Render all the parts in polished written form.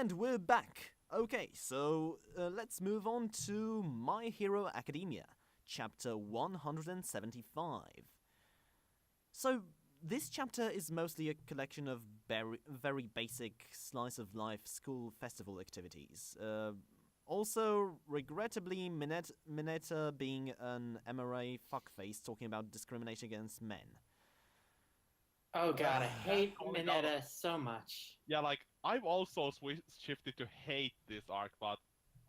And we're back. Okay, so let's move on to My Hero Academia, chapter 175. So, this chapter is mostly a collection of very basic slice-of-life school festival activities. Also, regrettably, Mineta being an MRA fuckface talking about discrimination against men. Oh god, I hate Oh my Mineta so much. Yeah, like, I've also shifted to hate this arc, but,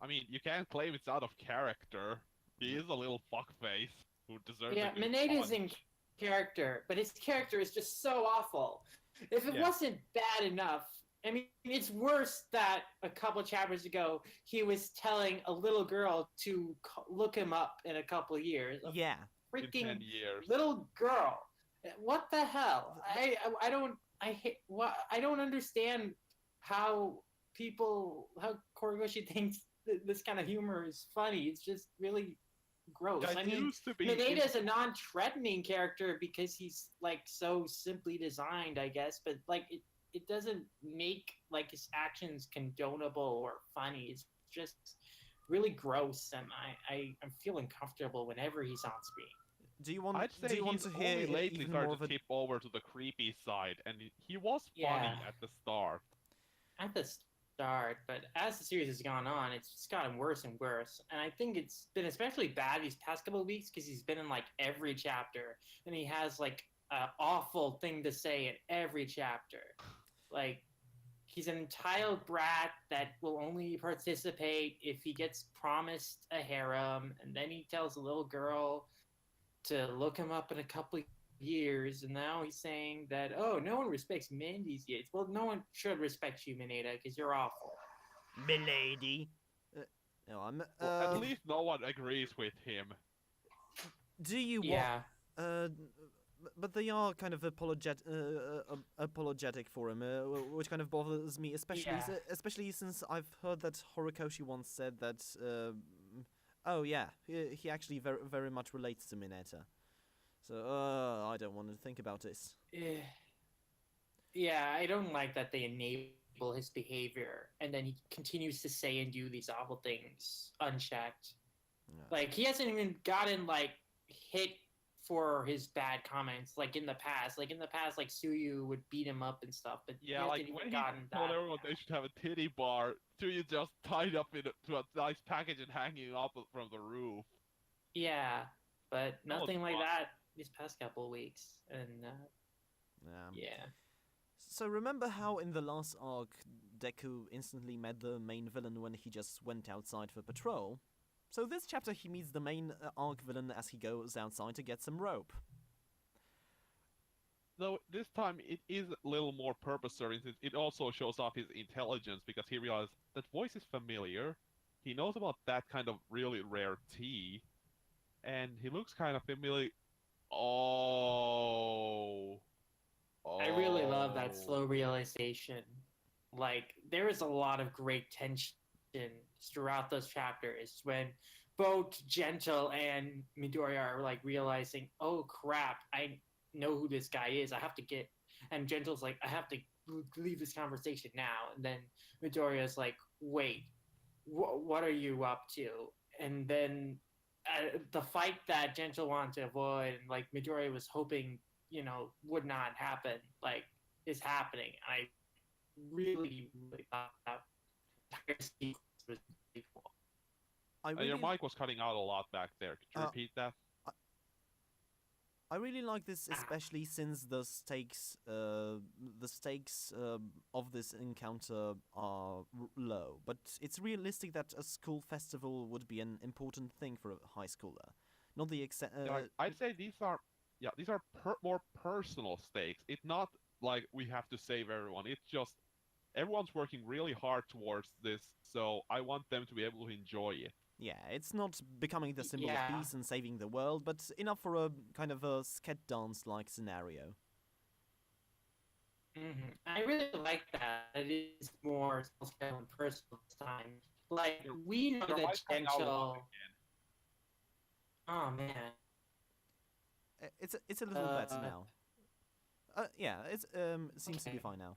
I mean, you can't claim it's out of character. He is a little fuckface who deserves a Yeah, good Mineta's in punch. character, but his character is just so awful. If it Yeah. wasn't bad enough, I mean, it's worse that a couple chapters ago he was telling a little girl to look him up in a couple of years. Yeah. In 10 Freaking years. little girl. What the hell? I don't I hate what I don't understand how Korigoshi thinks this kind of humor is funny. It's just really gross. That I mean, used to be Mineta is a non-threatening character because he's like so simply designed, I guess. But like it doesn't make like his actions condonable or funny. It's just really gross, and I'm feeling comfortable whenever he's on screen. Do you want? I'd say Do you want he's to hear only lately even more started of to a? tip over to the creepy side, and he was funny Yeah. at the start. At the start, but as the series has gone on, it's just gotten worse and worse. And I think it's been especially bad these past couple of weeks because he's been in like every chapter, and he has like an awful thing to say in every chapter. Like he's an entitled brat that will only participate if he gets promised a harem, and then he tells a little girl to look him up in a couple of years, and now he's saying that, oh, no one respects men these days. Well, no one should respect you, Mineta, because you're awful. Milady. No, I'm. Well, at least no one agrees with him. Do you want? Yeah. But they are kind of apologetic for him, which kind of bothers me, especially Yeah. especially since I've heard that Horikoshi once said that. Oh yeah, he actually very much relates to Mineta. So I don't want to think about this. Yeah, I don't like that they enable his behavior, and then he continues to say and do these awful things unchecked. Yeah. Like, he hasn't even gotten, like, hit for his bad comments, like, in the past. Like, in the past, like, Suyu would beat him up and stuff, but Yeah, he like, hasn't even when he gotten told that. everyone they should have a titty bar, Tsuyu just tied up to a nice package and hanging up from the roof. Yeah, but nothing like fun. that these past couple of weeks. And, Yeah. yeah. So remember how in the last arc, Deku instantly met the main villain when he just went outside for patrol? So this chapter he meets the main arc villain as he goes outside to get some rope. Though this time it is a little more purpose-serving since it also shows off his intelligence because he realizes that voice is familiar, he knows about that kind of really rare tea, and he looks kind of familiar. Oh. I really love that Oh. slow realization. Like, there is a lot of great tension throughout those chapters when both Gentle and Midoriya are like realizing, oh crap, I know who this guy is. I have to get. And Gentle's like, I have to leave this conversation now. And then Midoriya's like, wait, what are you up to? And then the fight that Gentle wanted to avoid, and like Midoriya was hoping, would not happen, like, is happening. I really, really thought that entire sequence was really cool. Your mic was cutting out a lot back there. Could you repeat that? I really like this, especially since the stakes of this encounter are low. But it's realistic that a school festival would be an important thing for a high schooler, not the I'd say these are more personal stakes. It's not like we have to save everyone. It's just everyone's working really hard towards this, so I want them to be able to enjoy it. Yeah, it's not becoming the symbol of Yeah. peace and saving the world, but enough for a kind of a sket dance-like scenario. I really like that. It is more social and personal this time. Like, we know Your that mic's cutting out a lot Gentle. again. Oh man. It's a little better now. Yeah, it seems to be okay. fine now.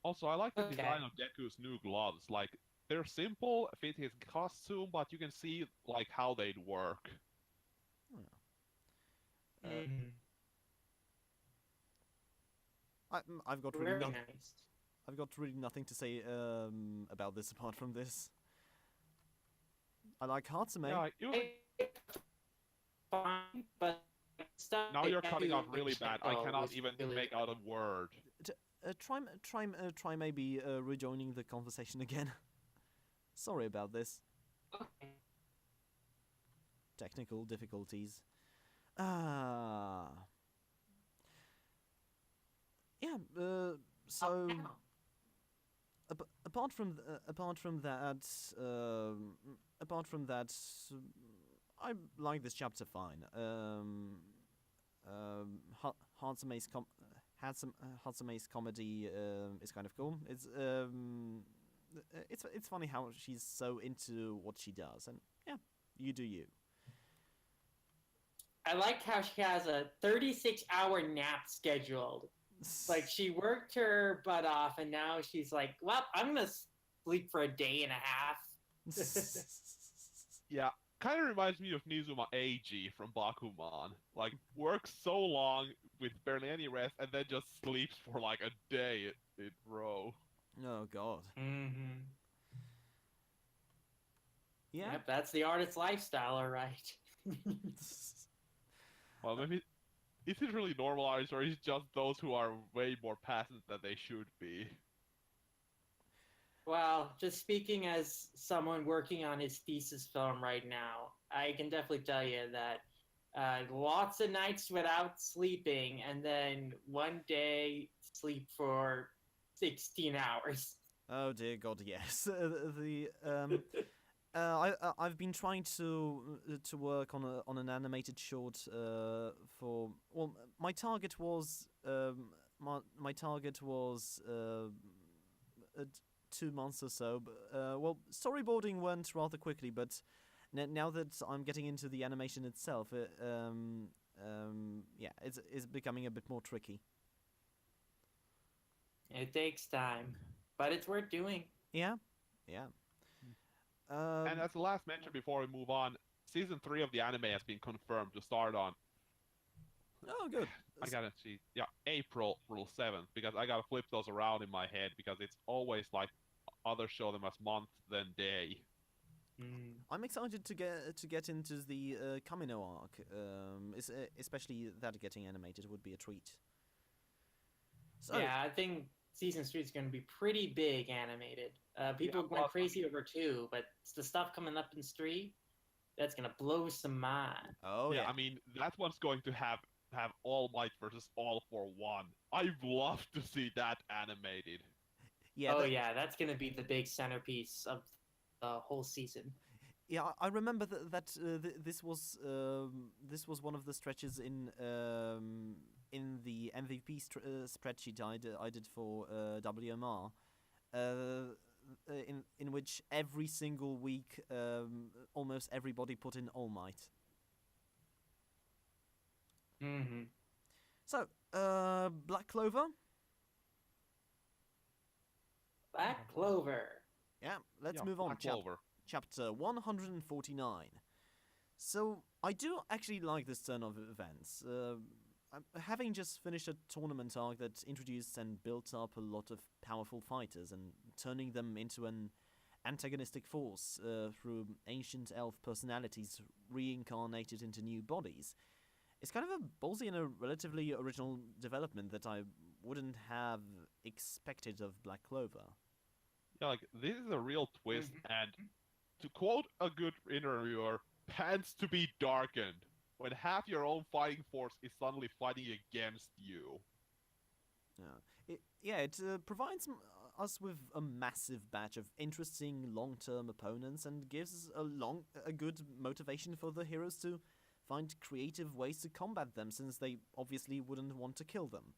Also, I like the Okay. design of Deku's new gloves. Like, they're simple, fit his costume, but you can see like how they'd work. Uh, Mm, I've got really very nothing. nice. I've got really nothing to say about this apart from this. I like Hatsume. Yeah, it was, Fine, but stuff now like you're cutting Deku off really and bad. I Gentle cannot was even really make out a word. Try maybe rejoining the conversation again. Sorry about this. okay. Technical difficulties. Ah. Yeah. So. Now. Apart from that, I like this chapter fine. Hatsume's Hatsume's comedy is kind of cool. It's funny how she's so into what she does, and yeah, you do you. I like how she has a 36-hour nap scheduled. Like, she worked her butt off, and now she's like, well, I'm gonna sleep for a day and a half. Yeah, kind of reminds me of Nizuma Eiji from Bakuman. Like, works so long with barely any rest, and then just sleeps for like a day in row. Oh God. Mm-hmm. Yeah. Yep, that's the artist's lifestyle, all right. Well, maybe is it really normalized, or is it just those who are way more passionate than they should be? Well, just speaking as someone working on his thesis film right now, I can definitely tell you that lots of nights without sleeping, and then one day sleep for 16 hours. Oh dear God, yes. I've been trying to work on an animated short for my target was 2 months or so. But, storyboarding went rather quickly, but now that I'm getting into the animation itself, it's becoming a bit more tricky. It takes time, but it's worth doing. Yeah, yeah. And as the last mention before we move on, season 3 of the anime has been confirmed to start on. Oh, good. I gotta see. Yeah, April 7th, because I gotta flip those around in my head because it's always like others show them as month than day. I'm excited to get into the Kamino arc. Especially that getting animated would be a treat. So, Yeah, I think season 3 is going to be pretty big animated. People went crazy over 2, but it's the stuff coming up in 3 that's going to blow some mind. Oh yeah. I mean, that one's going to have All Might versus All for One. I'd love to see that animated. Yeah. Yeah, that's going to be the big centerpiece of the whole season. Yeah, I remember that this was one of the stretches in the MVP spreadsheet I did for WMR, in which every single week almost everybody put in All Might. Mm-hmm. So, Black Clover. Black Clover. Yeah, let's move on. Black Clover. Chapter 149. So, I do actually like this turn of events. Having just finished a tournament arc that introduced and built up a lot of powerful fighters and turning them into an antagonistic force through ancient elf personalities reincarnated into new bodies, it's kind of a ballsy and a relatively original development that I wouldn't have expected of Black Clover. Yeah, like, this is a real twist, and to quote a good interviewer, pants to be darkened, when half your own fighting force is suddenly fighting against you. It provides us with a massive batch of interesting long-term opponents and gives a good motivation for the heroes to find creative ways to combat them, since they obviously wouldn't want to kill them.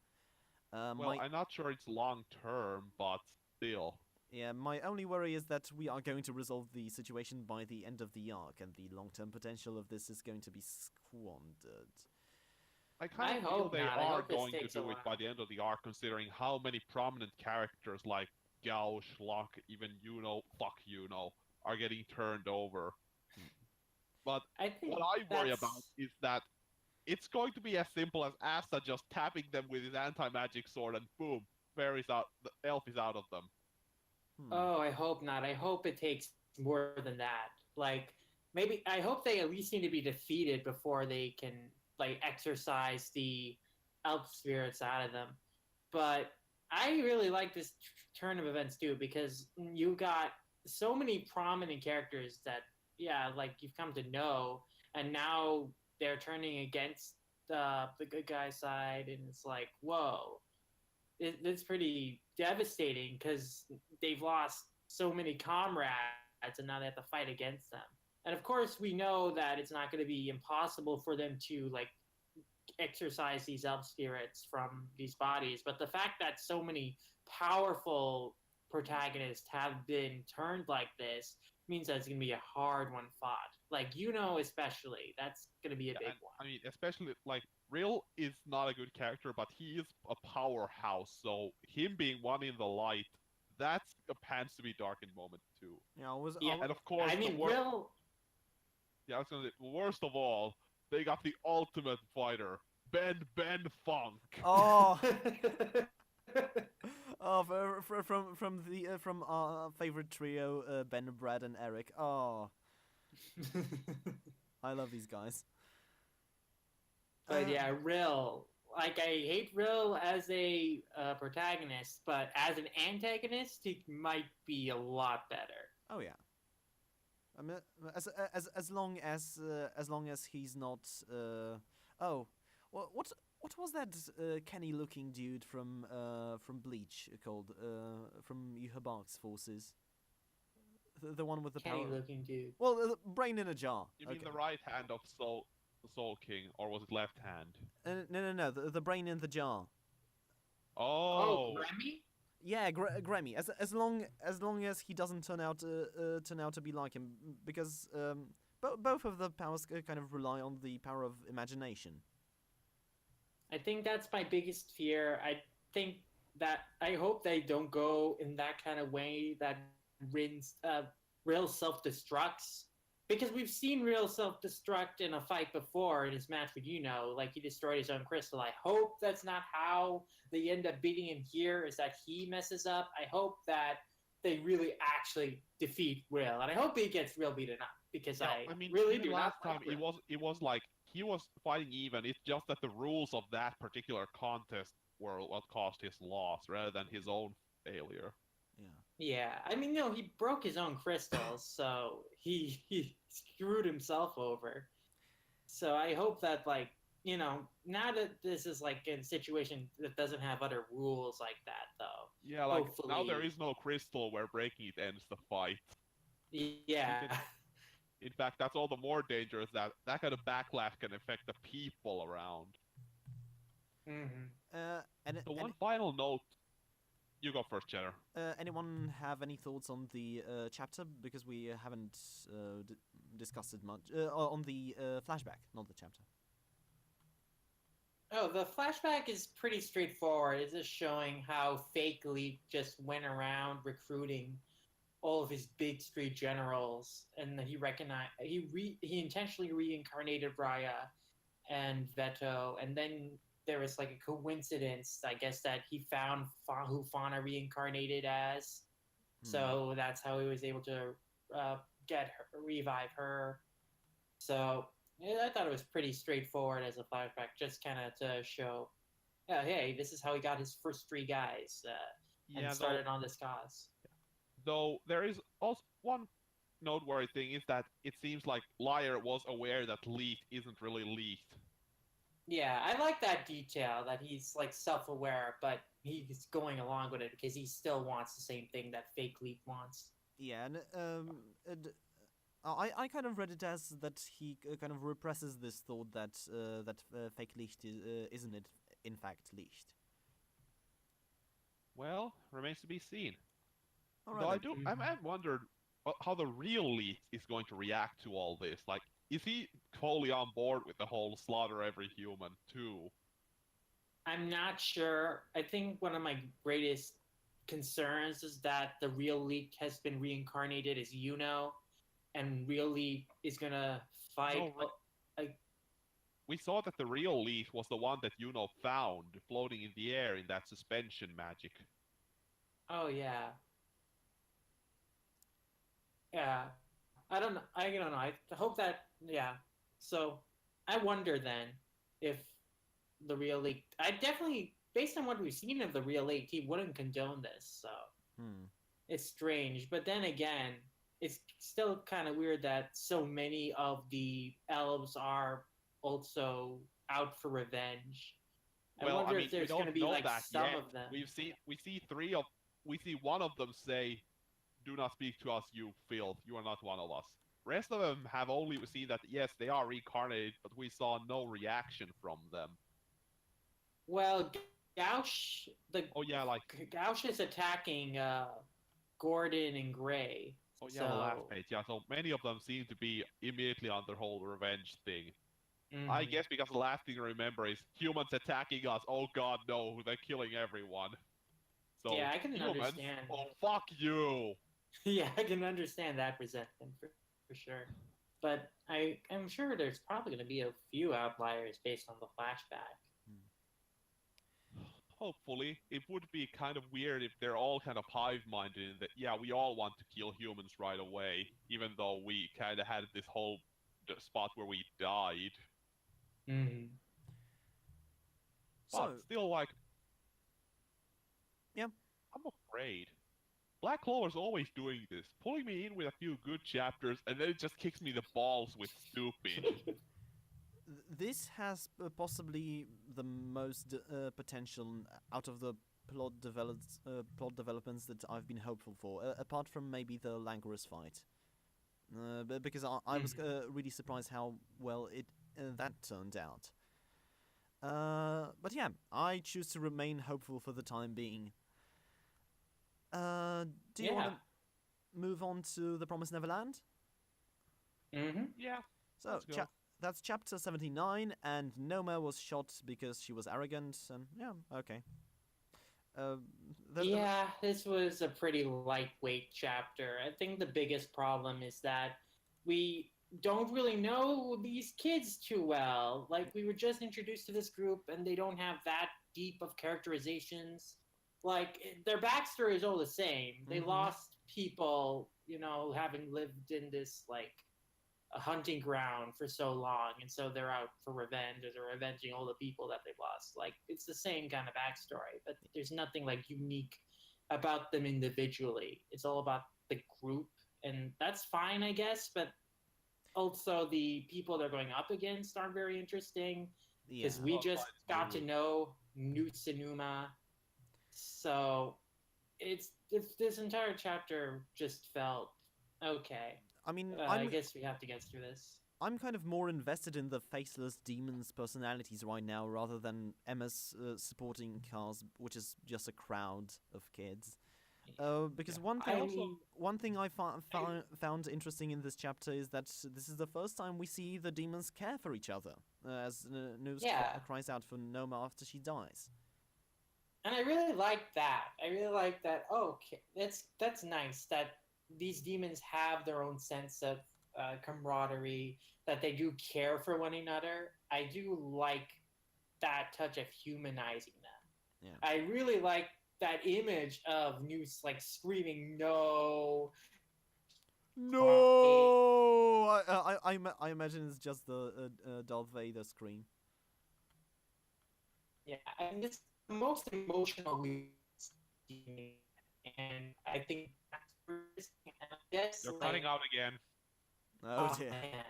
I'm not sure it's long-term, but still. Yeah, my only worry is that we are going to resolve the situation by the end of the arc, and the long-term potential of this is going to be squandered. I kind I of feel hope they not. I are hope this going to takes a do it by while. the end of the arc, considering how many prominent characters like Gao, Schlock, even Fuck are getting turned over. But I what think I worry about that's. is that it's going to be as simple as Asta just tapping them with his anti-magic sword and boom, fairies out, the elf is out of them. Hmm. Oh, I hope not. I hope it takes more than that. Like, maybe I hope they at least need to be defeated before they can like exercise the elf spirits out of them. But I really like this turn of events too because you got so many prominent characters that yeah, like you've come to know, and now they're turning against the good guy side, and it's like whoa, it's pretty devastating because they've lost so many comrades and now they have to fight against them. And of course, we know that it's not going to be impossible for them to like exorcise these elf spirits from these bodies. But the fact that so many powerful protagonists have been turned like this means that it's going to be a hard one fought. Like, especially, that's going to be a Yeah, big and one. I mean, especially like Real is not a good character, but he is a powerhouse. So him being one in the light, that's a pants to be darkened moment too. Yeah, I was. Yeah, And of I course, mean, real. yeah, I was gonna say, worst of all, they got the ultimate fighter, Ben Funk. Oh, oh, from the from our favorite trio, Ben, Brad, and Eric. Oh, I love these guys. But Uh, yeah, Rill. Like I hate Rill as a protagonist, but as an antagonist, he might be a lot better. oh yeah. I mean, as long as he's not. Oh, what was that Kenny-looking dude from Bleach called from Yuhabark's forces? The one with the Kenny power. looking dude. Well, brain in a jar. You mean Okay. the right hand of Soul King, or was it left hand? No. The brain in the jar. Oh, Oh, Grammy? Yeah, Grammy. As long as he doesn't turn out to be like him, because both of the powers kind of rely on the power of imagination. I think that's my biggest fear. Think I hope they don't go in that kind of way that Real self destructs. Because we've seen Real self destruct in a fight before in his match with like he destroyed his own crystal. I hope that's not how they end up beating him here, is that he messes up. I hope that they really actually defeat Real. And I hope he gets Real beaten up because yeah. I I mean, really even do not last like time Real. it was like he was fighting even. It's just that the rules of that particular contest were what caused his loss, rather than his own failure. Yeah. Yeah, I mean, no, he broke his own crystals, so he screwed himself over. So I hope that now that this is like a situation that doesn't have other rules like that, though. Yeah, like now there Hopefully, is no crystal where breaking it ends the fight. yeah, You can, in fact, that's all the more dangerous that that kind of backlash can affect the people around. And So one final note. You go first, Cheddar. anyone have any thoughts on the chapter, because we haven't discussed it much on the flashback, not the chapter. Oh, the flashback is pretty straightforward. It's just showing how Fake Leap just went around recruiting all of his big street generals, and that he intentionally reincarnated Raya and Veto, and then there was like a coincidence, I guess, that he found who Fauna reincarnated as, Hmm. so that's how he was able to revive her. So yeah, I thought it was pretty straightforward as a flashback, just kind of to show, hey, this is how he got his first three guys and Yeah, started on this cause. though there is also one noteworthy thing is that it seems like Liar was aware that Leith isn't really Leith. Yeah, I like that detail that he's like self-aware, but he's going along with it because he still wants the same thing that Fake Leaf wants. Yeah, and I kind of read it as that he kind of represses this thought that fake Licht isn't it in fact Licht. Well, remains to be seen. All right Though then. I wondered how the real Leith is going to react to all this. Like, is he totally on board with the whole slaughter every human too? I'm not sure. I think one of my greatest concerns is that the real Leak has been reincarnated as Yuno, and real Leak is gonna fight. No, we saw that the real leaf was the one that Yuno found floating in the air in that suspension magic. Oh yeah, yeah. I don't know. I don't know. I hope that yeah. So I wonder then if the real Leak. I definitely, based on what we've seen of the real Leak, he wouldn't condone this. So it's strange. But then again, it's still kind of weird that so many of the elves are also out for revenge. Well, I wonder mean, if there's we going don't to be know like that some yet. of them. We see one of them say, "Do not speak to us, you filth. You are not one of us." Rest of them have only seen that yes, they are reincarnated, but we saw no reaction from them. Well, Gauch, Oh yeah, like Gauch is attacking Gordon and Gray. oh yeah, the last page. Yeah, so many of them seem to be immediately on the whole revenge thing. I guess because the last thing to remember is humans attacking us. Oh god, no, they're killing everyone. So yeah, I can humans, understand. oh fuck you. Yeah, I can understand that resentment for sure. But I'm sure there's probably going to be a few outliers based on the flashback. Hopefully, it would be kind of weird if they're all kind of hive-minded in that, yeah, we all want to kill humans right away, even though we kind of had this whole spot where we died. Mm-hmm. But So, still, like, yeah. I'm afraid. Black Clover's always doing this, pulling me in with a few good chapters, and then it just kicks me the balls with stupid. This has possibly the most potential out of the plot developments that I've been hopeful for, apart from maybe the Languorous fight. Because I was really surprised how well that turned out. But yeah, I choose to remain hopeful for the time being. Do you want to move on to the Promised Neverland? Mm-hmm. Yeah. So, that's chapter 79, and Noma was shot because she was arrogant, and yeah, okay. Yeah, this was a pretty lightweight chapter. I think the biggest problem is that we don't really know these kids too well. Like, we were just introduced to this group, and they don't have that deep of characterizations. Like, their backstory is all the same. They lost people, you know, having lived in this, like, a hunting ground for so long, and so they're out for revenge, or they're avenging all the people that they've lost. Like, it's the same kind of backstory, but there's nothing like unique about them individually. It's all about the group, and that's fine, I guess, but also the people they're going up against aren't very interesting, because we just got to know Newt Sunuma. So it's this entire chapter just felt okay. I mean, I guess we have to get through this. I'm kind of more invested in the faceless demons' personalities right now, rather than Emma's supporting cast, which is just a crowd of kids. Because one thing I found interesting in this chapter is that this is the first time we see the demons care for each other, as News cries out for Noma after she dies. And I really like that. Oh, okay, that's nice that these demons have their own sense of camaraderie, that they do care for one another. I do like that touch of humanizing them. Yeah. I really like that image of Noose like screaming no. I imagine it's just the Darth Vader scream. Yeah, and it's the most emotional we've seen, and I think They're cutting out again. Oh dear. Man.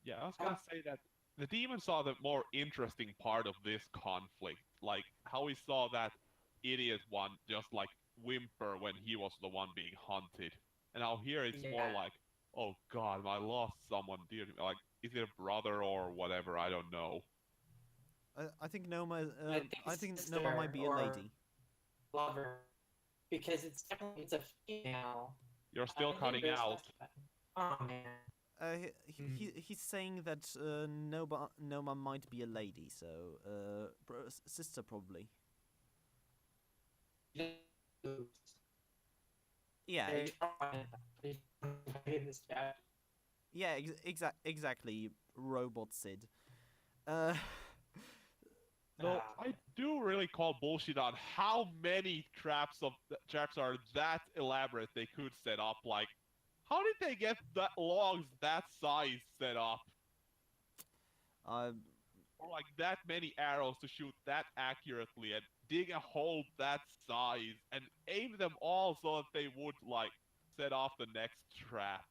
Yeah, I was gonna say that the demons saw the more interesting part of this conflict, like how we saw that idiot one just like whimper when he was the one being hunted, and how here it's more like, oh god, I lost someone dear to me. Like, is it a brother or whatever? I don't know. I think Noma. I think Noma might be a lady. Lover, because it's a female. You're still cutting out. Oh man. He's saying that Noma might be a lady, so sister probably. Yeah, yeah, exactly. Robot Sid. Uh, No, I do really call bullshit on how many traps are that elaborate they could set up. Like, how did they get that logs that size set up? uh, Or like that many arrows to shoot that accurately and dig a hole that size and aim them all so that they would like set off the next trap.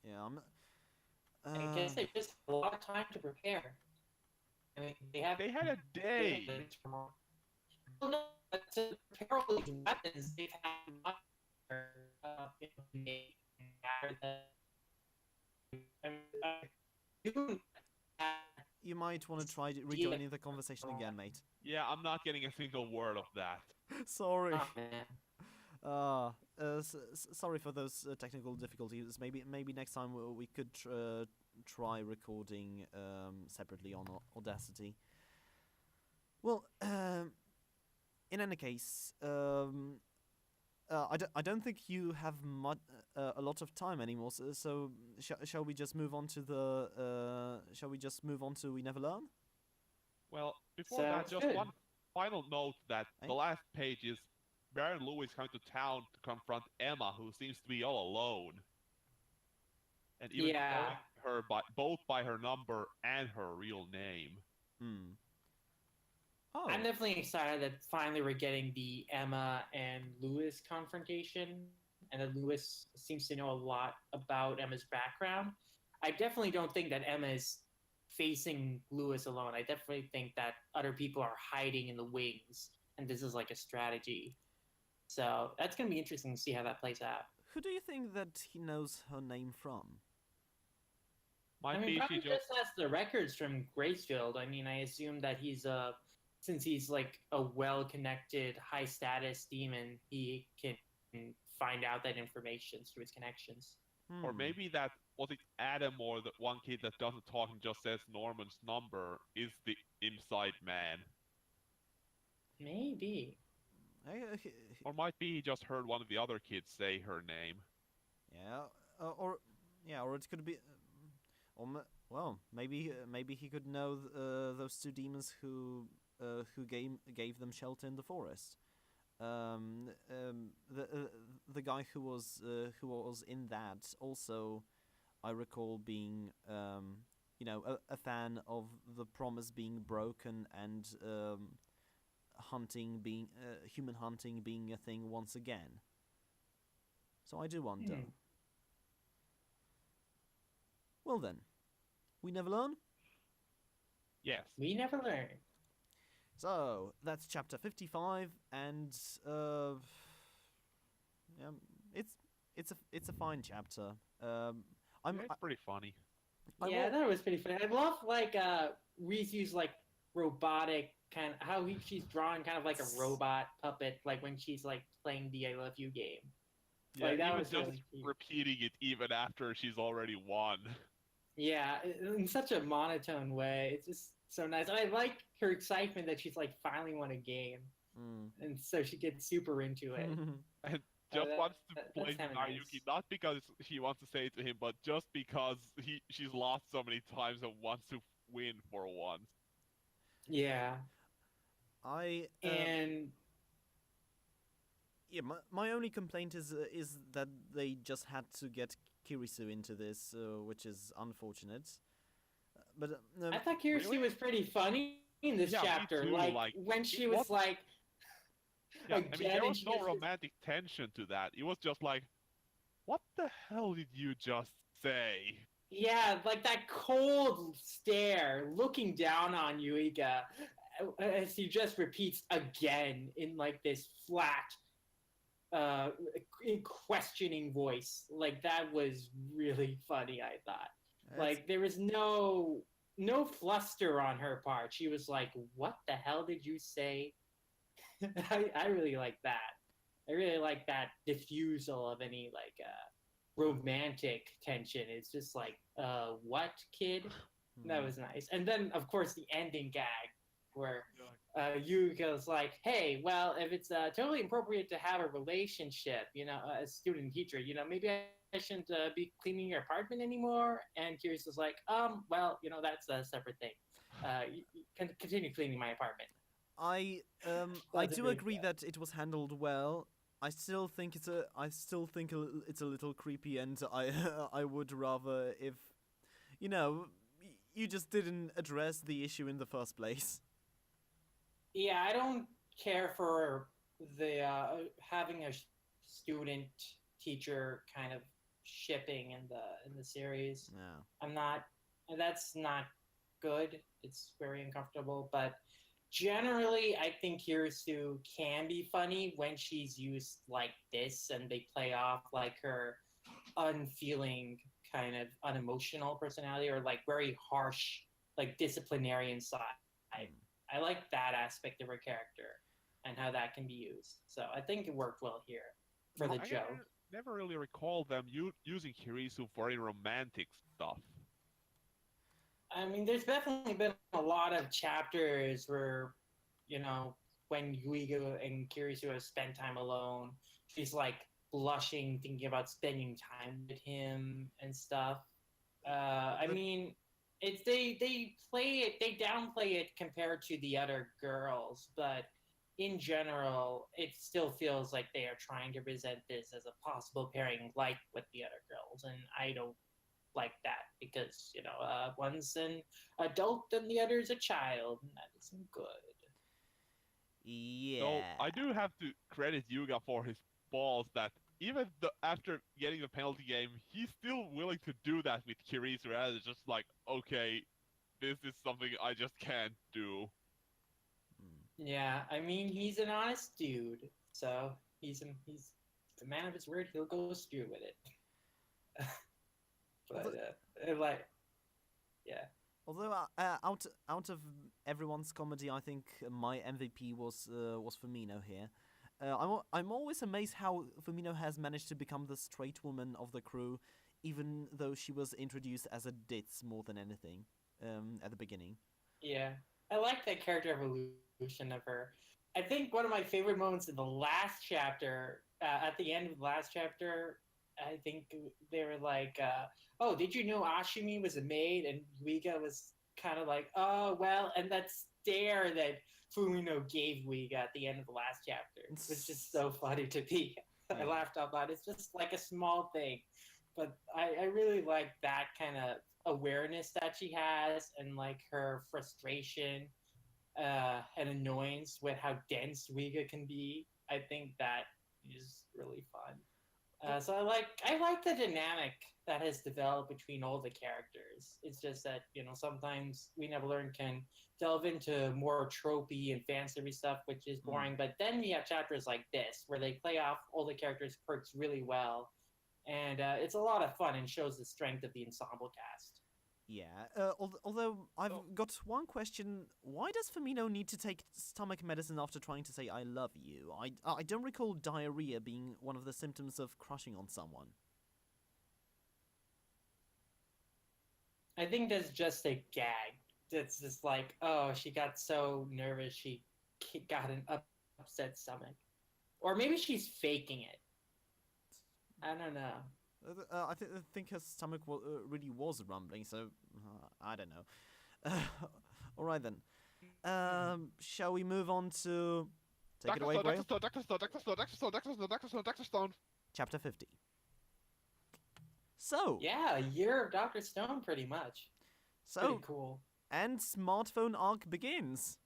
yeah, I'm. I guess they just have a lot of time to prepare. I mean, They had a day. Well, no, but to prepare all these weapons, they've had much You might want to try rejoining the conversation again, mate. Yeah, I'm not getting a single word of that. Sorry. Oh, man. Sorry for those technical difficulties. Maybe next time we could try recording separately on Audacity. Well, in any case, I don't think you have a lot of time anymore. So shall we just move on to the We Never Learn? Well, before Sounds that, just good. one final note that the last page is Baron Lewis coming to town to confront Emma, who seems to be all alone. And even calling her both by her number and her real name. Hmm. Oh. I'm definitely excited that finally we're getting the Emma and Lewis confrontation, and that Lewis seems to know a lot about Emma's background. I definitely don't think that Emma is facing Lewis alone. I definitely think that other people are hiding in the wings, and this is like a strategy. So that's going to be interesting to see how that plays out. Who do you think that he knows her name from? Might I mean, be probably she just has the records from Gracefield. I mean, I assume that he's since he's like a well-connected, high-status demon, he can find out that information through his connections. Or maybe that, was it Adam or the one kid that doesn't talk and just says Norman's number is the inside man? Maybe. Or might be he just heard one of the other kids say her name. Yeah, or it could be, well, maybe he could know those two demons who gave them shelter in the forest. The guy who was in that also, I recall being a fan of the promise being broken and human hunting being a thing once again. So I do wonder. Well then, we never learn? Yes. We never learn. So that's chapter 55, and it's a fine chapter. It's pretty funny. Yeah, that was pretty funny. I love like Rizu's like robotic kind of how she's drawn kind of like a robot puppet, like when she's like playing the I Love You game. Yeah, like, that even was just really cute. repeating it even after she's already won. Yeah, in such a monotone way. It's just so nice. I like her excitement that she's like finally won a game, and so she gets super into it. And just wants to play kinda Nayuki, nice. not because she wants to say it to him, but just because she's lost so many times and wants to win for once. Yeah. Yeah, my only complaint is that they just had to get Kirisu into this, which is unfortunate. But I thought Kirisu really? was pretty funny in this chapter. Me too, like when she was like, yeah, I mean, there was no she was romantic tension to that. It was just like, what the hell did you just say? Yeah, like that cold stare looking down on Yuiga as he just repeats again in like this flat, questioning voice. Like that was really funny, I thought. Like there was no fluster on her part. She was like, "What the hell did you say?" I really like that. I really like that diffusal of any romantic tension. It's just like, what, kid? That was nice. And then, of course, the ending gag where Yuga's like, hey, well, if it's totally appropriate to have a relationship, as student teacher, maybe I shouldn't be cleaning your apartment anymore. And Kirisa's like, well, that's a separate thing. You can continue cleaning my apartment. I do agree that it was handled well. I still think it's a little creepy, and I would rather if, you just didn't address the issue in the first place. Yeah, I don't care for the having a student teacher kind of shipping in the series. Yeah. I'm not. That's not good. It's very uncomfortable. But generally, I think Kirisu can be funny when she's used like this, and they play off like her unfeeling, kind of unemotional personality, or like very harsh, like disciplinarian side. I like that aspect of her character and how that can be used. So I think it worked well here for the joke. I never really recall them using Kirisu for any romantic stuff. I mean, there's definitely been a lot of chapters where, when Yuiga and Kirisu have spent time alone, she's like blushing, thinking about spending time with him and stuff. I mean, it's they downplay it compared to the other girls, but in general, it still feels like they are trying to present this as a possible pairing like with the other girls, and I don't like that because one's an adult and the other's a child, and that isn't good. Yeah. So I do have to credit Yuga for his balls that even after getting the penalty game, he's still willing to do that with Kirisu, rather than just like, okay, this is something I just can't do. Yeah, I mean, he's an honest dude, so he's a man of his word. He'll go through with it. But yeah. Although out of everyone's comedy, I think my MVP was Firmino here. I'm always amazed how Firmino has managed to become the straight woman of the crew, even though she was introduced as a ditz more than anything at the beginning. Yeah, I like that character evolution of her. I think one of my favorite moments in the last chapter, at the end of the last chapter, I think they were like, oh, did you know Ashimi was a maid? And Yuiga was kind of like, oh, well, and that stare that Fumino gave Yuiga at the end of the last chapter was just so funny to me. I laughed out loud. It's just like a small thing, but I really like that kind of awareness that she has, and like her frustration and annoyance with how dense Yuiga can be. I think that is really fun. So I like the dynamic that has developed between all the characters. It's just that sometimes We Never Learn can delve into more tropey and fan service stuff, which is boring. But then we have chapters like this where they play off all the characters' quirks really well, and it's a lot of fun and shows the strength of the ensemble cast. Yeah, although I've got one question. Why does Firmino need to take stomach medicine after trying to say I love you? I don't recall diarrhea being one of the symptoms of crushing on someone. I think that's just a gag. It's just like, oh, she got so nervous she got an upset stomach. Or maybe she's faking it. I don't know. I think her stomach really was rumbling, so I don't know. All right then. Shall we move on to take it away, Greil? Dr. Stone. Chapter 50. So yeah, a year of Dr. Stone, pretty much. So pretty cool. And smartphone arc begins.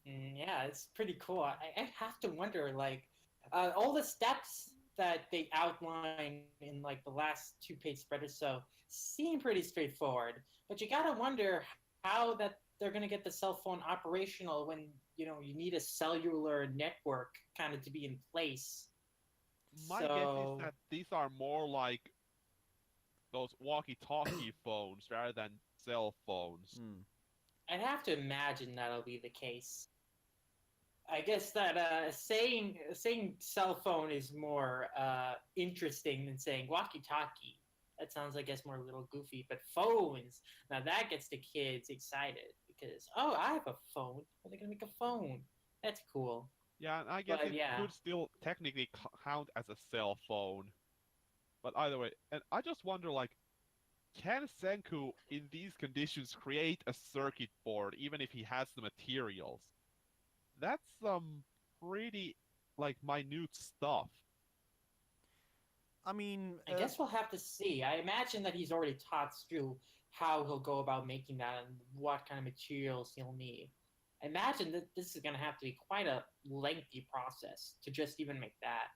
Yeah, it's pretty cool. I have to wonder, like, all the steps that they outline in like the last 2-page spread or so seem pretty straightforward, but you gotta wonder how that they're gonna get the cell phone operational when you need a cellular network kind of to be in place. My guess is that these are more like those walkie-talkie phones rather than cell phones. I'd have to imagine that'll be the case. I guess that saying cell phone is more interesting than saying walkie-talkie. That sounds, I guess, more a little goofy. But phones, now that gets the kids excited because oh, I have a phone. Are they gonna make a phone? That's cool. Yeah, and I guess But it yeah, could still technically count as a cell phone. But either way, and I just wonder, like, can Senku in these conditions create a circuit board even if he has the materials? That's some pretty, like, minute stuff. I mean, I guess we'll have to see. I imagine that he's already taught Stu how he'll go about making that and what kind of materials he'll need. I imagine that this is going to have to be quite a lengthy process to just even make that.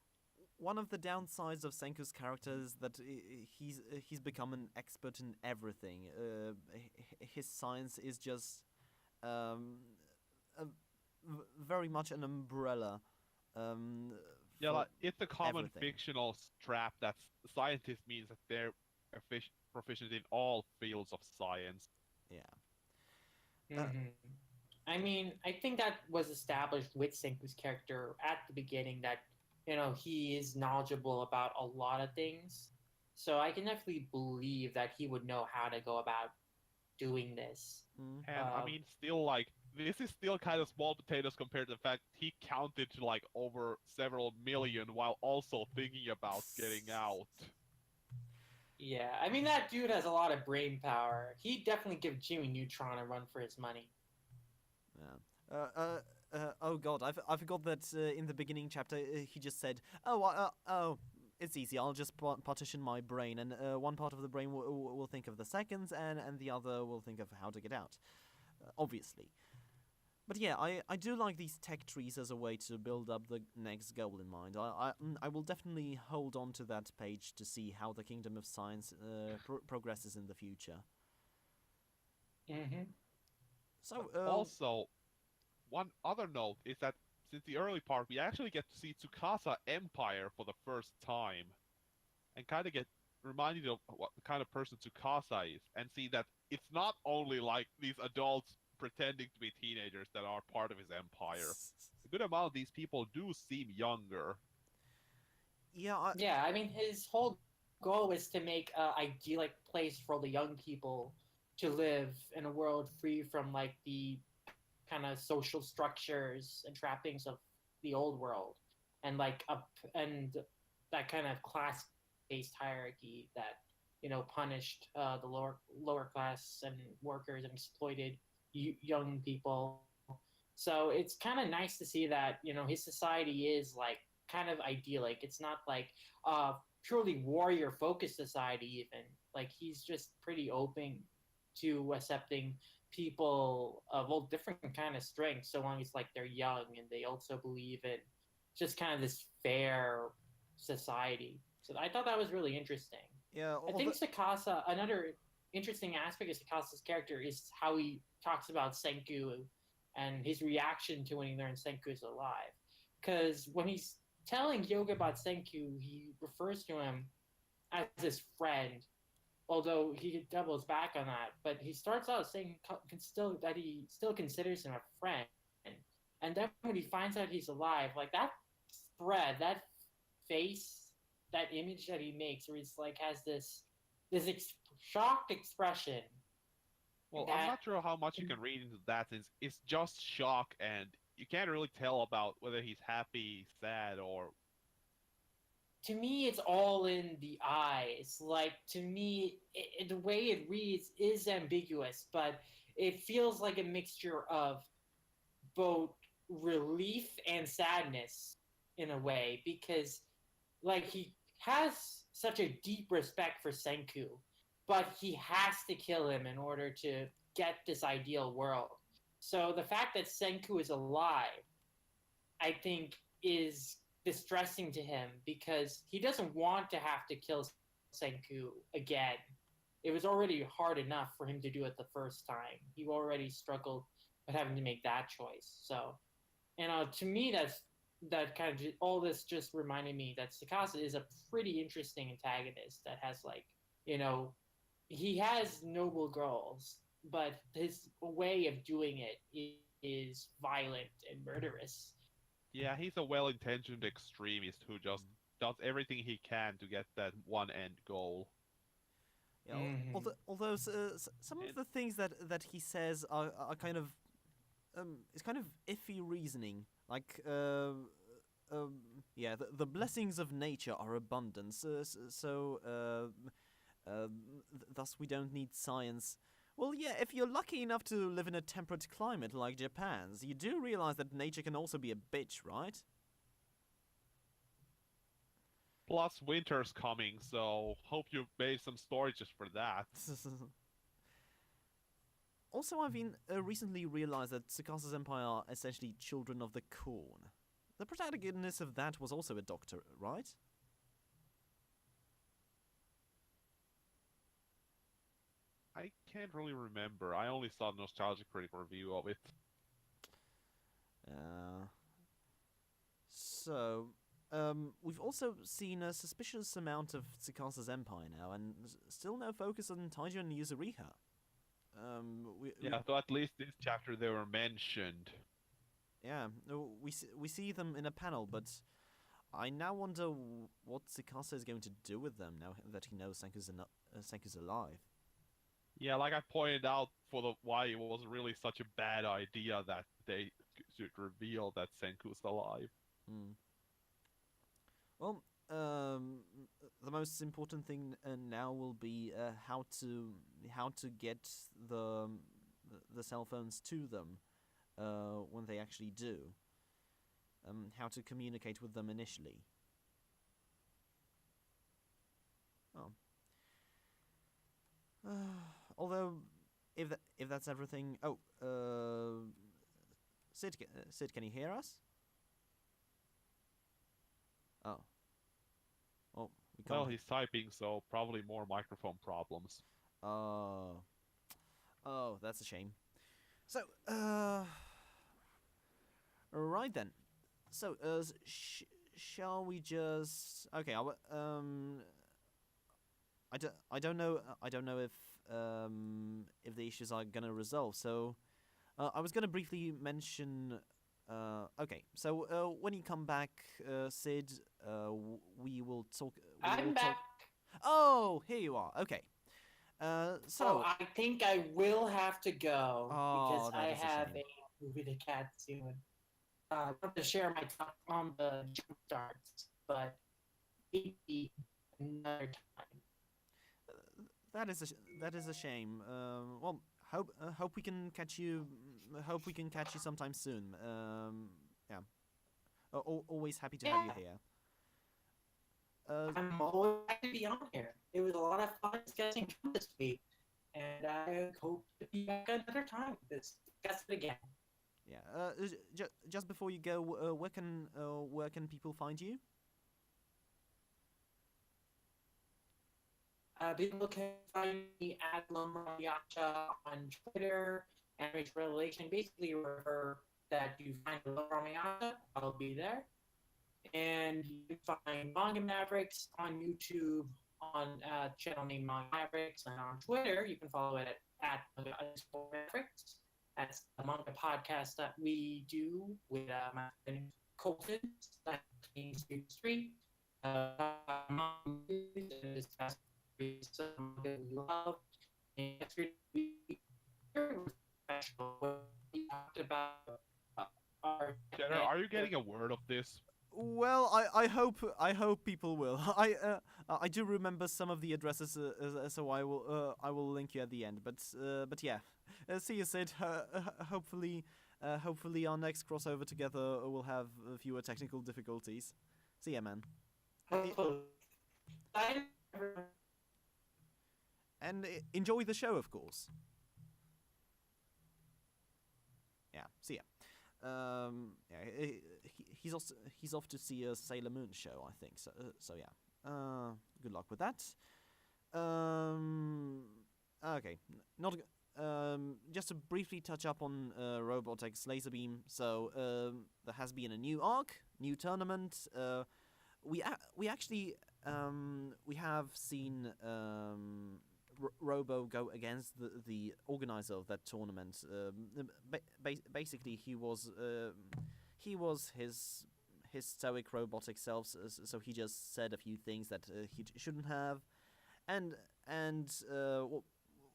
one of the downsides of Senku's character is that he's become an expert in everything. His science is just um, a, very much an umbrella. Um, Yeah, for like, it's a common everything. fictional trap that scientist means that they're proficient in all fields of science. Yeah. Hmm. I mean, I think that was established with Senku's character at the beginning that, he is knowledgeable about a lot of things. So I can definitely believe that he would know how to go about doing this. Mm. And I Uh, mean, still, like, this is still kind of small potatoes compared to the fact he counted to like over several million while also thinking about getting out. yeah, I mean, that dude has a lot of brain power. He'd definitely give Jimmy Neutron a run for his money. Yeah. Oh God, I forgot that in the beginning chapter he just said, "Oh, oh, it's easy. I'll just partition my brain, and one part of the brain will think of the seconds, and the other will think of how to get out." Obviously, but yeah, I do like these tech trees as a way to build up the next goal in mind. I will definitely hold on to that page to see how the Kingdom of Science progresses in the future. Hmm. But So, also, one other note is that since the early part, we actually get to see Tsukasa Empire for the first time, and kind of get reminded of what kind of person Tsukasa is, and see that it's not only like these adults pretending to be teenagers that are part of his empire. A good amount of these people do seem younger. yeah, Yeah, I mean, his whole goal is to make an idyllic place for the young people to live in a world free from like the kind of social structures and trappings of the old world, and like up and that kind of class-based hierarchy that punished the lower class and workers and exploited young people. So it's kind of nice to see that his society is like kind of idyllic. It's not like purely warrior focused society even. Like he's just pretty open to accepting people of all different kind of strengths so long as like they're young and they also believe in just kind of this fair society. So I thought that was really interesting. yeah. I think Sakasa, another interesting aspect of Sakasa's character is how he talks about Senku and his reaction to when he learns Senku is alive. Because when he's telling Yoga about Senku, he refers to him as his friend, although he doubles back on that. But he starts out saying that he still considers him a friend. And then when he finds out he's alive, like that spread, that face, that image that he makes, where he's like has this shocked expression Well, I'm that not sure how much you can read into that since it's just shock and you can't really tell about whether he's happy, sad, or to me it's all in the eyes. Like to me the way it reads is ambiguous, but it feels like a mixture of both relief and sadness in a way, because like he has such a deep respect for Senku, but he has to kill him in order to get this ideal world. So the fact that Senku is alive, I think, is distressing to him because he doesn't want to have to kill Senku again. It was already hard enough for him to do it the first time. He already struggled with having to make that choice. So, to me, that kind of all this just reminded me that Sakasa is a pretty interesting antagonist that has like you know he has noble goals, but his way of doing it is violent and murderous. Yeah, he's a well-intentioned extremist who just does everything he can to get that one end goal. Yeah, Mhm. although some of And the things that he says are kind of it's kind of iffy reasoning. Like yeah, the blessings of nature are abundant, thus we don't need science. Well, yeah, if you're lucky enough to live in a temperate climate like Japan's, you do realize that nature can also be a bitch, right? plus, winter's coming, so hope you made some storages for that. Also, I've been recently realized that Tsukasa's empire are essentially children of the corn. The protagonist of that was also a doctor, right? I can't really remember. I only saw the Nostalgia Critic review of it. Uh, so, we've also seen a suspicious amount of Tsukasa's empire now, and still no focus on Taiju and Yuzuriha. Yeah, so at least this chapter they were mentioned. Yeah, we see them in a panel, but I now wonder what Tsukasa is going to do with them now that he knows Senku's alive. Yeah, like I pointed out for the why it was really such a bad idea that they should reveal that Senku's alive. Hmm. Well, the most important thing now will be how to get the the cell phones to them when they actually do. How to communicate with them initially. Oh. Although, if that's everything. Oh, Sid, can you hear us? Oh, oh, we Well, can't. he's typing, so probably more microphone problems. Oh, oh, that's a shame. So, right then. So, shall we just? Okay, I don't know. I don't know if the issues are gonna resolve. So, I was gonna briefly mention. Okay, so when you come back, Sid, we will talk. We will I'm talk. back. Oh, here you are. Okay. Oh, So. I think I will have to go because Oh, I that is a have shame. a movie to catch soon. I want to share my thoughts on the jump starts, but maybe another time. That is a shame. Well, hope we can catch you. Hope we can catch you sometime soon. Yeah. Always happy to have you Yeah, here. Uh, I'm always happy to be on here. It was a lot of fun discussing Trump this week, and I hope to be back another time to discuss it again. yeah. Just before you go, where can people find you? People can find me at Lumranmayasha on Twitter, and Relation. Basically, wherever that you find Lumranmayasha, I'll be there. And you can find Manga Mavericks on YouTube, on channel named Manga Mavericks, and on Twitter, you can follow it at Mavericks. That's the manga podcast that we do with my friend Colton, that means Street. Discuss some that we love. And yesterday we talked about our Cheddar, are you getting a word of this? Well, I hope people will. I do remember some of the addresses, so I will link you at the end. But yeah, see you, Sid. Hopefully our next crossover together will have fewer technical difficulties. See ya, man. And enjoy the show, of course. Yeah, see ya. Yeah, he's off to see a Sailor Moon show, I think. So yeah. Good luck with that. Okay, not. Just to briefly touch up on Robot X Laserbeam. So there has been a new arc, new tournament. We actually we have seen Robo go against the organizer of that tournament. Basically, he was his stoic robotic self, so he just said a few things that he shouldn't have, and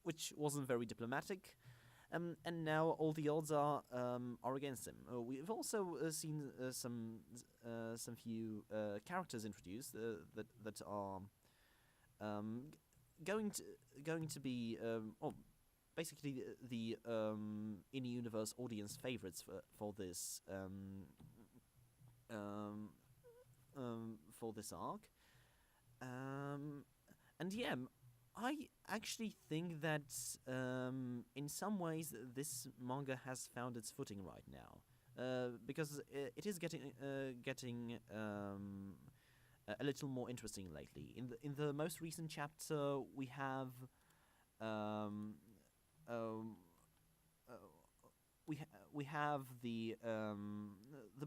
which wasn't very diplomatic. And now all the odds are against him. We've also seen some few characters introduced that are going to be basically the in-universe audience favorites for this arc. And yeah, I actually think that in some ways this manga has found its footing right now, because it is getting a little more interesting lately. In the most recent chapter, we have we have the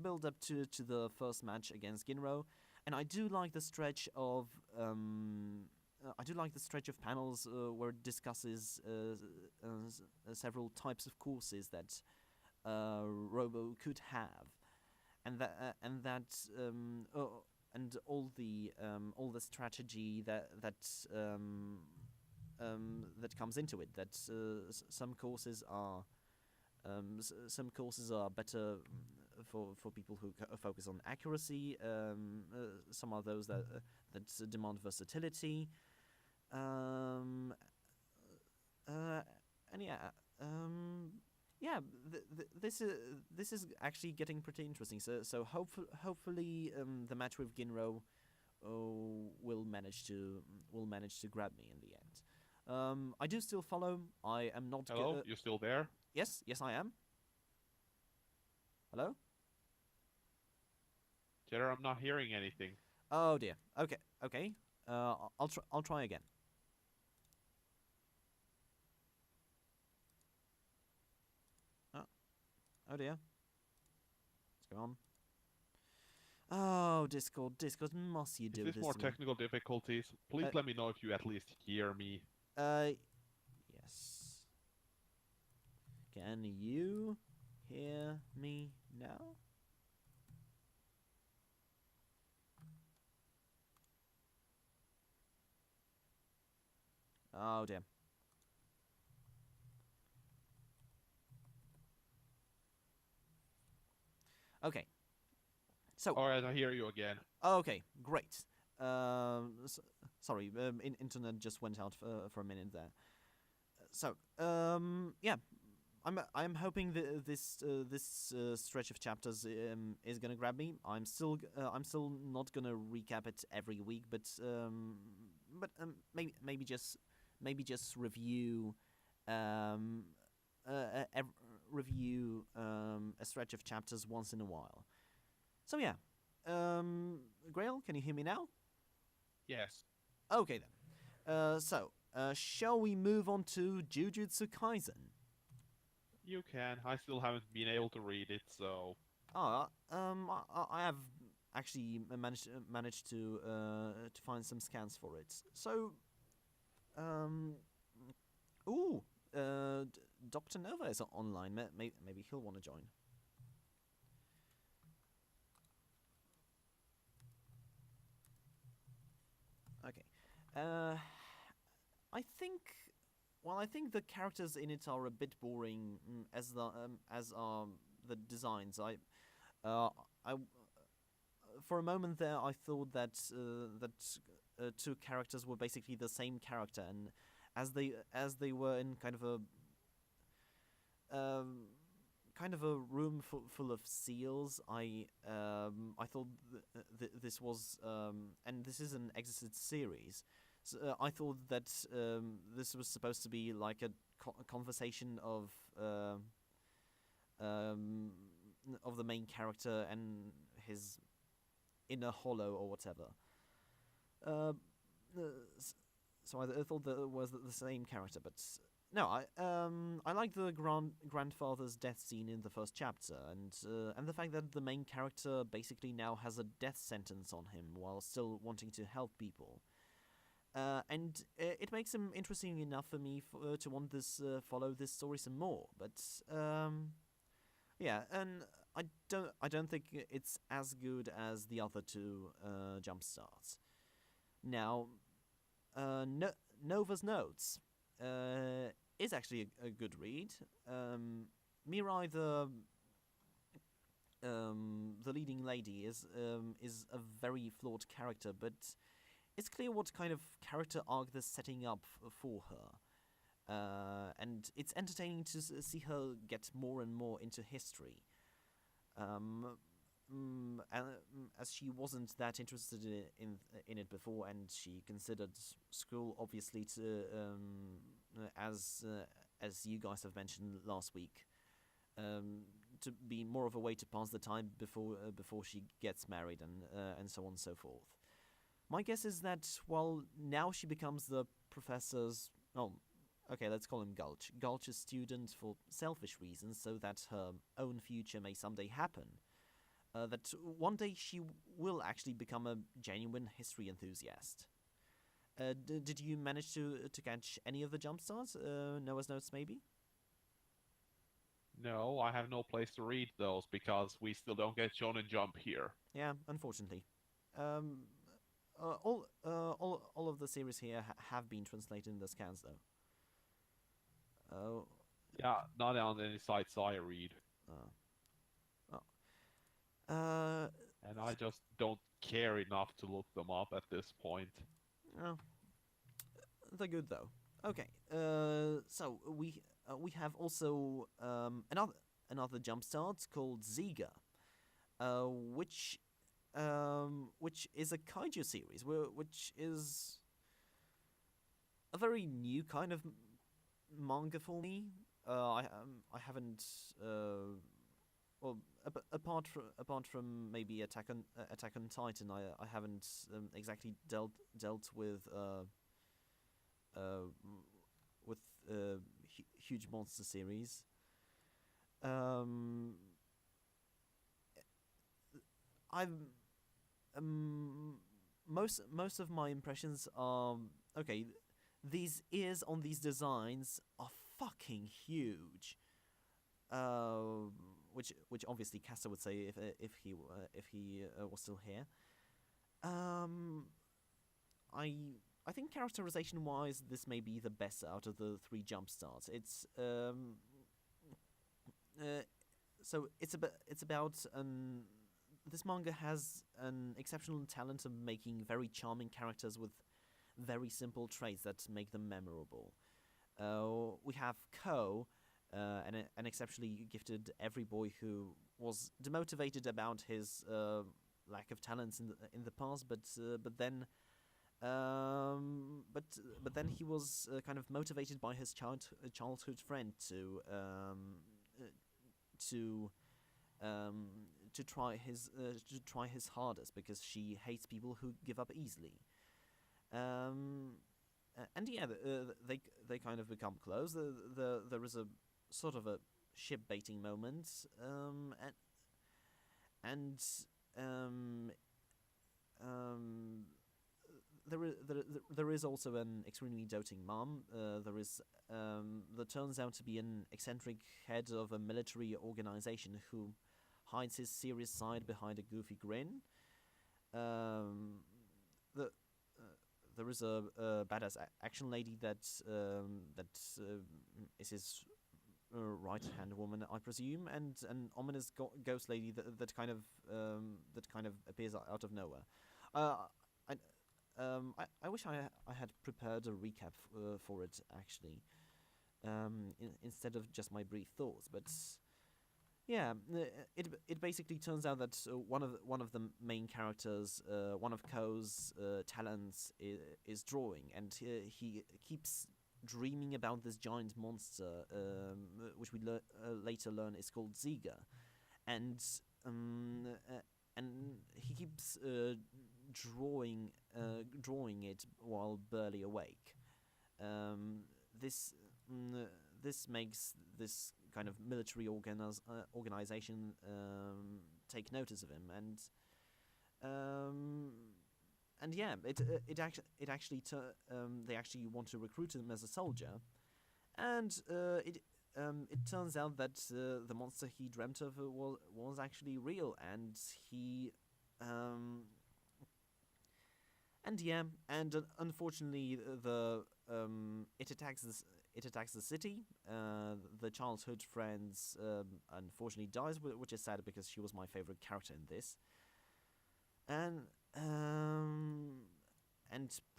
build up to the first match against Ginro, and I do like the stretch of panels where it discusses several types of courses that Robo could have, and all the strategy that comes into it. That some courses are better for people who focus on accuracy. Some are those that demand versatility. And this is actually getting pretty interesting. So hopefully the match with Ginro will manage to grab me in the end. I do still follow. I am not. Hello, you still there? Yes, I am. Hello? Cheddar, I'm not hearing anything. Oh dear. Okay. I'll try again. Oh dear. What's going on? Oh, Discord, must you do this? Is this more technical difficulties? Please let me know if you at least hear me. Yes. Can you hear me now? Oh dear. Okay. So. Alright, I hear you again. Okay, great. Sorry, internet just went out for a minute there. So, yeah, I'm hoping that this stretch of chapters is gonna grab me. I'm still not gonna recap it every week, but maybe just review review a stretch of chapters once in a while. So yeah, Greil, can you hear me now? Yes. Okay then. So shall we move on to Jujutsu Kaisen? You can. I still haven't been able to read it, so. I have actually managed to find some scans for it. So, Dr. Nova is online. Maybe he'll want to join. Okay. I think the characters in it are a bit boring, as are the designs. For a moment there, I thought that two characters were basically the same character, and as they were in kind of a room full of seals, I thought this was and this is an Exorcist series. So, I thought that this was supposed to be like a conversation of the main character and his inner hollow or whatever. So I thought that it was the same character, but no, I like the grandfather's death scene in the first chapter, and the fact that the main character basically now has a death sentence on him while still wanting to help people. And it makes him interesting enough for me to want follow this story some more. But yeah, and I don't think it's as good as the other two jump starts. Now, Nova's Notes is actually a good read. Mirai, the leading lady, is a very flawed character, but it's clear what kind of character arc they're setting up for her. And it's entertaining to see her get more and more into history. As she wasn't that interested in it before, and she considered school obviously to as you guys have mentioned last week, to be more of a way to pass the time before she gets married and so on and so forth. My guess is that now she becomes the professor's okay, let's call him Gulch's student for selfish reasons, so that her own future may someday happen. That one day she will actually become a genuine history enthusiast. Did you manage to catch any of the jump starts? Noah's Notes, maybe? No, I have no place to read those because we still don't get Shonen Jump here. Yeah, unfortunately. All of the series here have been translated in the scans, though. Oh. Yeah, not on any sites I read. And I just don't care enough to look them up at this point. Oh. They're good though. Okay. So we have also another jumpstart called Ziga, which is a kaiju series, which is a very new kind of manga for me. I haven't apart from maybe Attack on Titan, I haven't exactly dealt with huge monster series. I've most of my impressions are okay. These ears on these designs are fucking huge. Which obviously Castor would say if he was still here. I think characterization wise, this may be the best out of the three jump starts. It's so it's about this manga has an exceptional talent of making very charming characters with very simple traits that make them memorable. We have Ko, an exceptionally gifted every boy who was demotivated about his lack of talents in the past, but then he was kind of motivated by his childhood friend to try his hardest because she hates people who give up easily. And yeah, they kind of become close. There is a sort of a ship baiting moment, there is also an extremely doting mom. There turns out to be an eccentric head of a military organization who hides his serious side behind a goofy grin. There is a badass action lady that is his right-hand woman, I presume, and an ominous ghost lady that kind of appears out of nowhere. I wish I had prepared a recap for it actually, instead of just my brief thoughts, but. Yeah, it basically turns out that one of the main characters, one of Ko's talents is drawing, and he keeps dreaming about this giant monster, which we later learn is called Ziga, and he keeps drawing it while barely awake. This makes this kind of military organization take notice of him, and yeah, they actually want to recruit him as a soldier, and it turns out that the monster he dreamt of was actually real, and he and yeah, and unfortunately it attacks the city. The childhood friends unfortunately dies, which is sad because she was my favorite character in this. And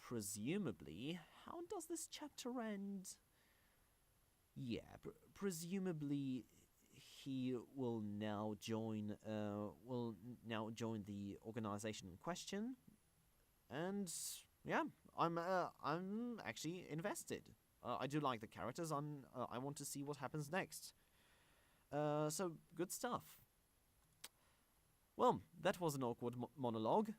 presumably, how does this chapter end? Yeah, presumably he will now join the organization in question, and yeah, I'm actually invested. I do like the characters. I want to see what happens next. So good stuff. Well, that was an awkward monologue.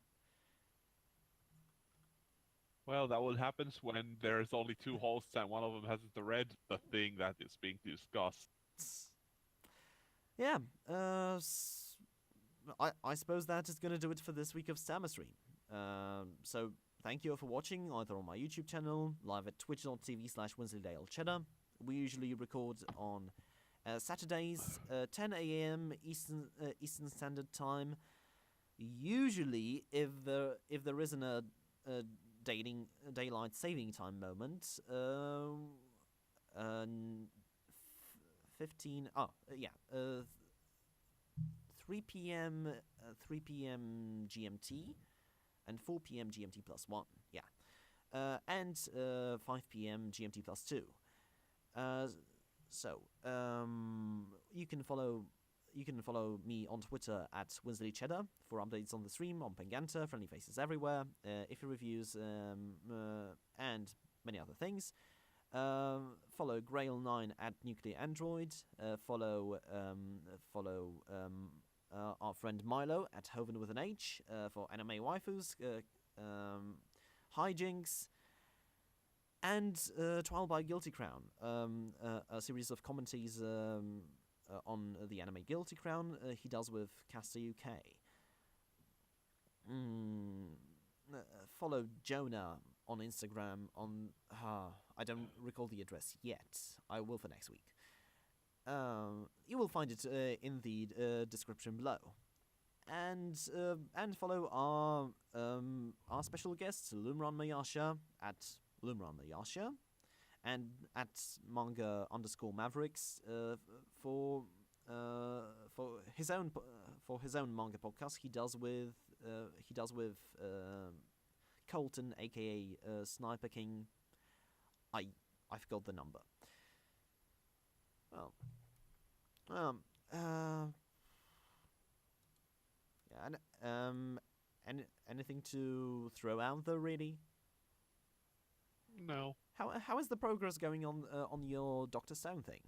Well, that will happen when there's only two hosts and one of them hasn't read the thing that is being discussed. Yeah, I suppose that is going to do it for this week of Stammer Stream. So thank you all for watching, either on my YouTube channel, live at twitch.tv/Wensleydale Cheddar. We usually record on Saturdays, 10 a.m. Eastern Standard Time. Usually, if there isn't a daylight saving time moment, 3 p.m. 3 p.m. GMT and 4 p.m. GMT+1. Yeah, and 5 p.m. GMT+2. So you can follow me on Twitter at Wensleydale Cheddar for updates on the stream, on Penganta, Friendly Faces Everywhere, Iffy Reviews, and many other things. Follow Greil9 at Nuclear Android. Follow our friend Milo at Hoven with an H for anime waifus, hijinks, and Trial by Guilty Crown, a series of commentaries on the anime Guilty Crown he does with Caster UK. Follow Jonah on Instagram on I don't recall the address yet. I will for next week. You will find it in the description below. And follow our special guest Lumranmayasha at Lumranmayasha, and at manga_mavericks for his own manga podcast he does with Colton, aka Sniper King. I forgot the number. Well, yeah, and anything to throw out there, really? No. How is the progress going on your Dr. Stone thing?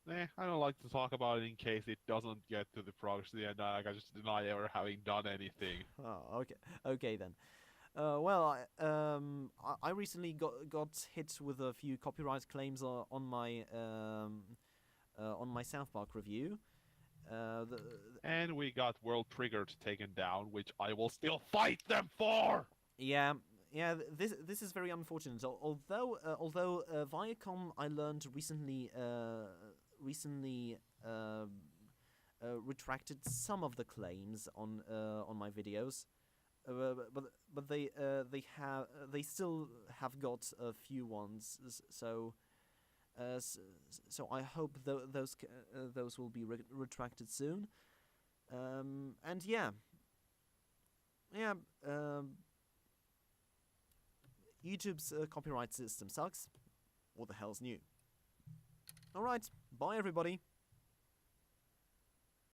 I don't like to talk about it in case it doesn't get to the progress at the end. I just deny ever having done anything. Oh, okay then. Well, I recently got hit with a few copyright claims on my South Park review. And we got World Triggered taken down, which I will still fight them for. Yeah. This is very unfortunate. Although Viacom, I learned recently retracted some of the claims on my videos. But they still have got a few ones, so I hope those will be retracted soon. And YouTube's copyright system sucks. What the hell's new? All right, bye everybody.